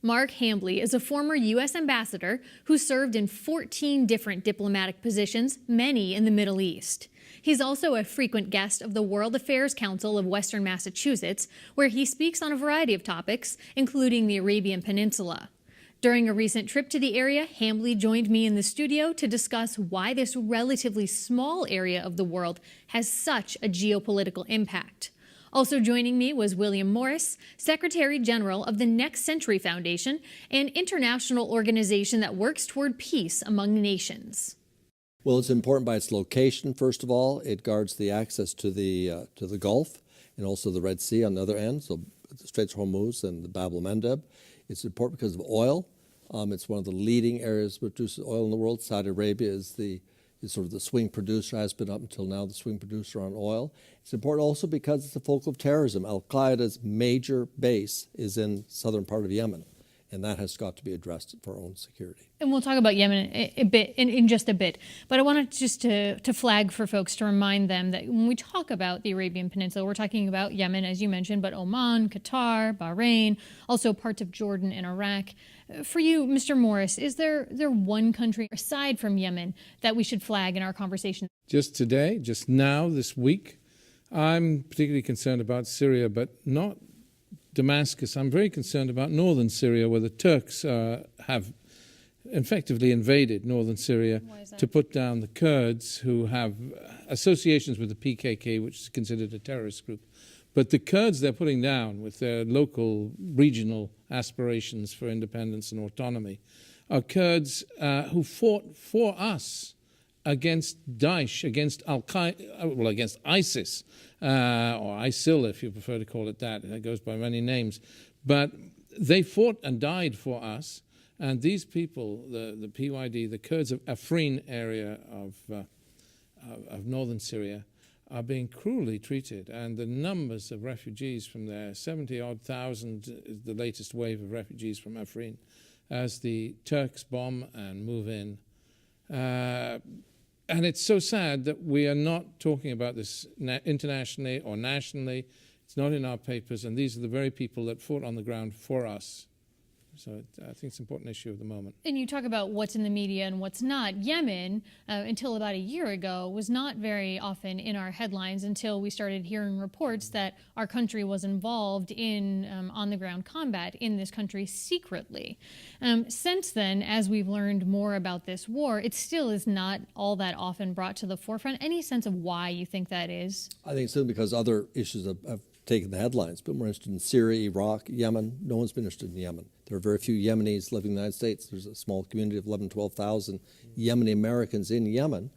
Mark Hambley is a former U.S. ambassador who served in 14 different diplomatic positions, many in the Middle East. He's also a frequent guest of the World Affairs Council of Western Massachusetts, where he speaks on a variety of topics, including the Arabian Peninsula. During a recent trip to the area, Hambley joined me in the studio to discuss why this relatively small area of the world has such a geopolitical impact. Also joining me was William Morris, Secretary General of the Next Century Foundation, an international organization that works toward peace among nations. Well, it's important by its location, first of all. It guards the access to the Gulf and also the Red Sea on the other end, so the Straits of Hormuz and the Bab el-Mandeb. It's important because of oil. It's one of the leading areas that produces oil in the world. Saudi Arabia is sort of the swing producer, has been up until now the swing producer on oil. It's important also because it's a focal of terrorism. Al-Qaeda's major base is in southern part of Yemen, and that has got to be addressed for our own security. And we'll talk about Yemen a bit in just a bit. But I wanted just to flag for folks to remind them that when we talk about the Arabian Peninsula, we're talking about Yemen, as you mentioned, but Oman, Qatar, Bahrain, also parts of Jordan and Iraq. For you, Mr. Morris, is there one country aside from Yemen that we should flag in our conversation? Just today, just now, this week, I'm particularly concerned about Syria, but not Damascus. I'm very concerned about northern Syria, where the Turks have effectively invaded northern Syria to put down the Kurds, who have associations with the PKK, which is considered a terrorist group. But the Kurds they're putting down with their local, regional aspirations for independence and autonomy are Kurds who fought for us against Daesh, against Al-Qaeda, well, against ISIS, or ISIL, if you prefer to call it that. It goes by many names. But they fought and died for us. And these people, the PYD, the Kurds of Afrin area of northern Syria, are being cruelly treated, and the numbers of refugees from there, 70-odd thousand is the latest wave of refugees from Afrin, as the Turks bomb and move in. And it's so sad that we are not talking about this internationally or nationally. It's not in our papers, and these are the very people that fought on the ground for us. So I think it's an important issue of the moment. And you talk about what's in the media and what's not. Yemen, until about a year ago, was not very often in our headlines until we started hearing reports that our country was involved in on-the-ground combat in this country secretly. Since then, as we've learned more about this war, it still is not all that often brought to the forefront. Any sense of why you think that is? I think it's simply because other issues have taken the headlines. But we're interested in Syria, Iraq, Yemen. No one's been interested in Yemen. There are very few Yemenis living in the United States. There's a small community of 11,000, 12,000 Yemeni Americans in Yemen,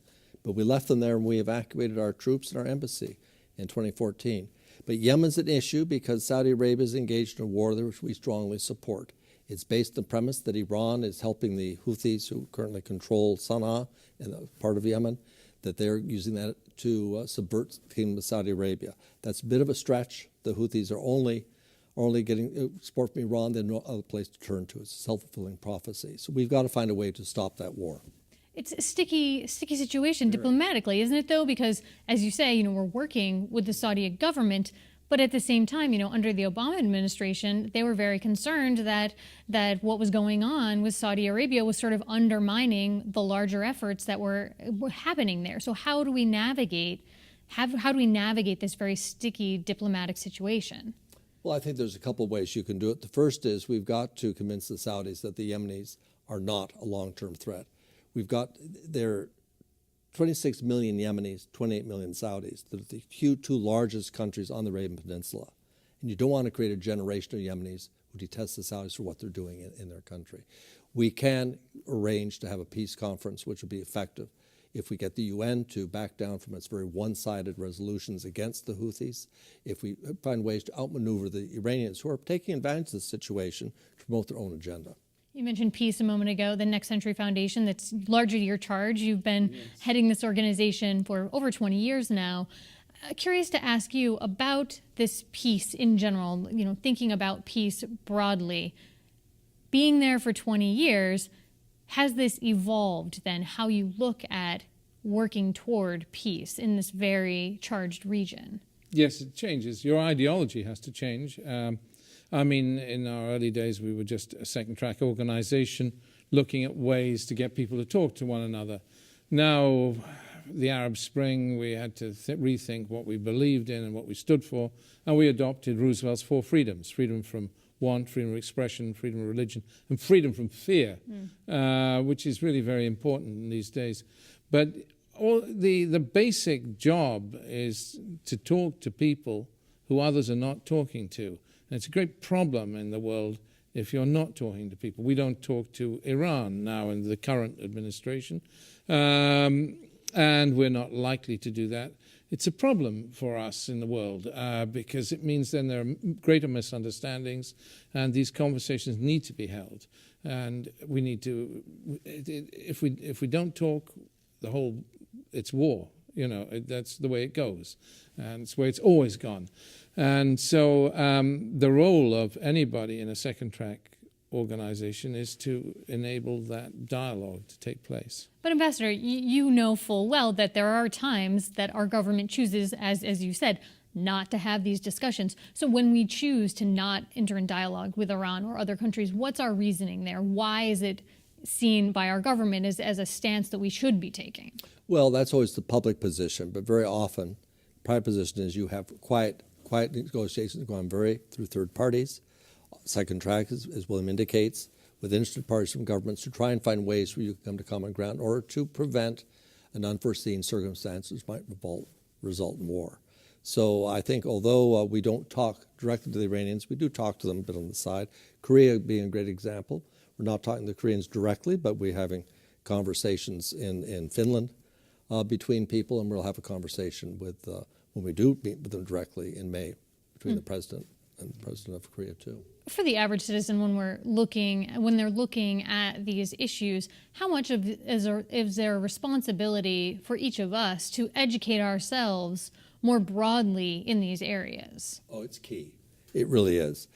but we left them there and we evacuated our troops and our embassy in 2014. But Yemen's an issue because Saudi Arabia is engaged in a war which we strongly support. It's based on the premise that Iran is helping the Houthis, who currently control Sana'a and a part of Yemen, that they're using that to subvert the kingdom of Saudi Arabia. That's a bit of a stretch. The Houthis are only getting support from Iran, they have no other place to turn to. It's a self-fulfilling prophecy. So we've got to find a way to stop that war. It's a sticky situation diplomatically, isn't it, though? Because, as you say, we're working with the Saudi government, but at the same time, under the Obama administration, they were very concerned that what was going on with Saudi Arabia was sort of undermining the larger efforts that were happening there. So how do we navigate this very sticky diplomatic situation? Well, I think there's a couple of ways you can do it. The first is we've got to convince the Saudis that the Yemenis are not a long-term threat. We've got there 26 million Yemenis, 28 million Saudis. They're the two largest countries on the Arabian Peninsula. And you don't want to create a generation of Yemenis who detest the Saudis for what they're doing in their country. We can arrange to have a peace conference which will be effective if we get the UN to back down from its very one-sided resolutions against the Houthis, if we find ways to outmaneuver the Iranians who are taking advantage of the situation to promote their own agenda. You mentioned peace a moment ago, the Next Century Foundation, that's largely your charge. You've been heading this organization for over 20 years now. Curious to ask you about this peace in general, thinking about peace broadly. Being there for 20 years, has this evolved then, how you look at working toward peace in this very charged region? Yes, it changes. Your ideology has to change. I mean, in our early days, we were just a second-track organization looking at ways to get people to talk to one another. Now, the Arab Spring, we had to rethink what we believed in and what we stood for, and we adopted Roosevelt's 4 freedoms: freedom from want, freedom of expression, freedom of religion, and freedom from fear, which is really very important in these days. But the basic job is to talk to people who others are not talking to. And it's a great problem in the world if you're not talking to people. We don't talk to Iran now in the current administration, and we're not likely to do that. It's a problem for us in the world because it means then there are greater misunderstandings, and these conversations need to be held. And we need to, if we don't talk, it's war. You know, that's the way it goes, and it's the way it's always gone. And so the role of anybody in a second-track organization is to enable that dialogue to take place. But Ambassador, you know full well that there are times that our government chooses, as you said, not to have these discussions. So when we choose to not enter in dialogue with Iran or other countries, what's our reasoning there? Why is it seen by our government as a stance that we should be taking? Well, that's always the public position, but very often the private position is you have quiet negotiations going through third parties. Second track, as William indicates, with interested parties from governments to try and find ways where you can come to common ground or to prevent an unforeseen circumstances might result in war. So I think although we don't talk directly to the Iranians, we do talk to them a bit on the side. Korea being a great example. We're not talking to the Koreans directly, but we're having conversations in Finland between people, and we'll have a conversation with when we do meet with them directly in May between the president and the president of Korea too. For the average citizen, when they're looking at these issues, how much is there a responsibility for each of us to educate ourselves more broadly in these areas? Oh, it's key. It really is.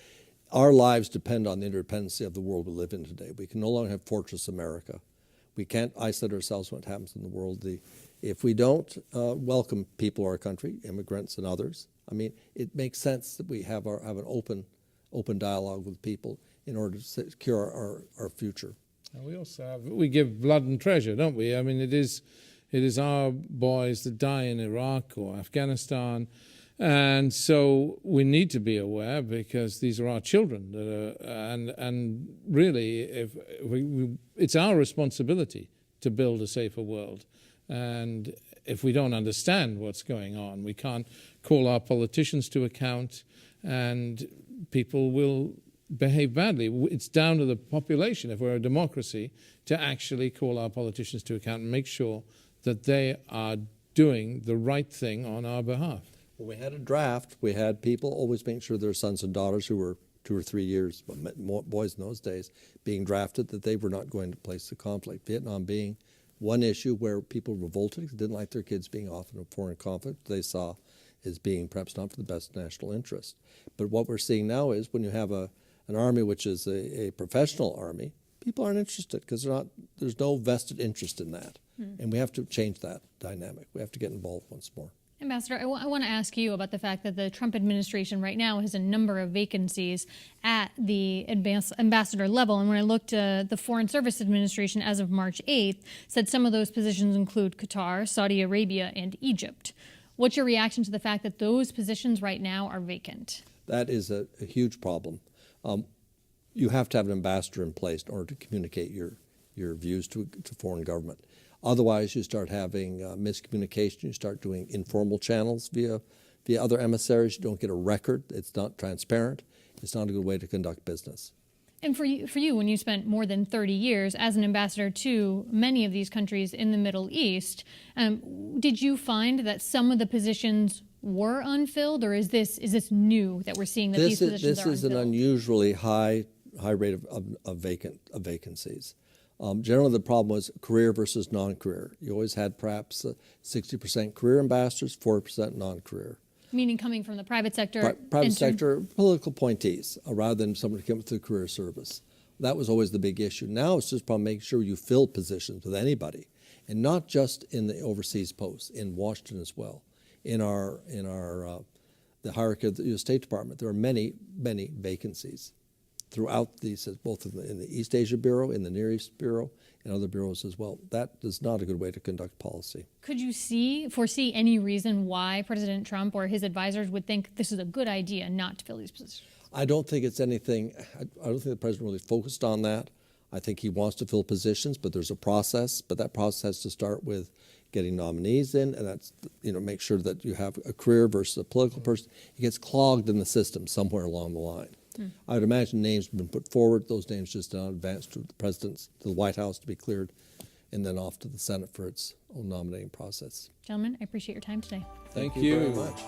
Our lives depend on the interdependency of the world we live in today. We can no longer have Fortress America. We can't isolate ourselves when it happens in the world. If we don't welcome people to our country, immigrants and others, I mean, it makes sense that we have an open dialogue with people in order to secure our future. And we also we give blood and treasure, don't we? I mean, it is our boys that die in Iraq or Afghanistan. And so we need to be aware because these are our children that are, and really it's our responsibility to build a safer world. And if we don't understand what's going on, we can't call our politicians to account, and people will behave badly. It's down to the population, if we're a democracy, to actually call our politicians to account and make sure that they are doing the right thing on our behalf. When we had a draft, we had people always making sure their sons and daughters who were 2 or 3 years, boys in those days, being drafted, that they were not going to place the conflict. Vietnam being one issue where people revolted, didn't like their kids being off in a foreign conflict they saw as being perhaps not for the best national interest. But what we're seeing now is when you have an army which is a professional army, people aren't interested because there's no vested interest in that. And we have to change that dynamic. We have to get involved once more. Ambassador, I want to ask you about the fact that the Trump administration right now has a number of vacancies at the ambassador level. And when I looked, the Foreign Service Administration as of March 8th said some of those positions include Qatar, Saudi Arabia, and Egypt. What's your reaction to the fact that those positions right now are vacant? That is a huge problem. You have to have an ambassador in place in order to communicate your views to foreign government. Otherwise, you start having miscommunication. You start doing informal channels via other emissaries. You don't get a record. It's not transparent. It's not a good way to conduct business. And for you, when you spent more than 30 years as an ambassador to many of these countries in the Middle East, did you find that some of the positions were unfilled, or is this new that we're seeing that these positions are unfilled? This is an unusually high rate of vacancies. Generally, the problem was career versus non-career. You always had perhaps 60% career ambassadors, 40% non-career. Meaning coming from the private sector? Private sector, political appointees, rather than somebody who came through career service. That was always the big issue. Now it's just probably making sure you fill positions with anybody, and not just in the overseas posts, in Washington as well, in our the hierarchy of the U.S. State Department, there are many, many vacancies throughout these, both in the East Asia Bureau, in the Near East Bureau, and other bureaus as well. That is not a good way to conduct policy. Could you foresee any reason why President Trump or his advisors would think this is a good idea not to fill these positions? I don't think it's anything, I don't think the president really focused on that. I think he wants to fill positions, but there's a process, but that process has to start with getting nominees in, and that's, make sure that you have a career versus a political person. It gets clogged in the system somewhere along the line. I would imagine names have been put forward. Those names just not advanced to the president's, to the White House to be cleared, and then off to the Senate for its own nominating process. Gentlemen, I appreciate your time today. Thank you you very much.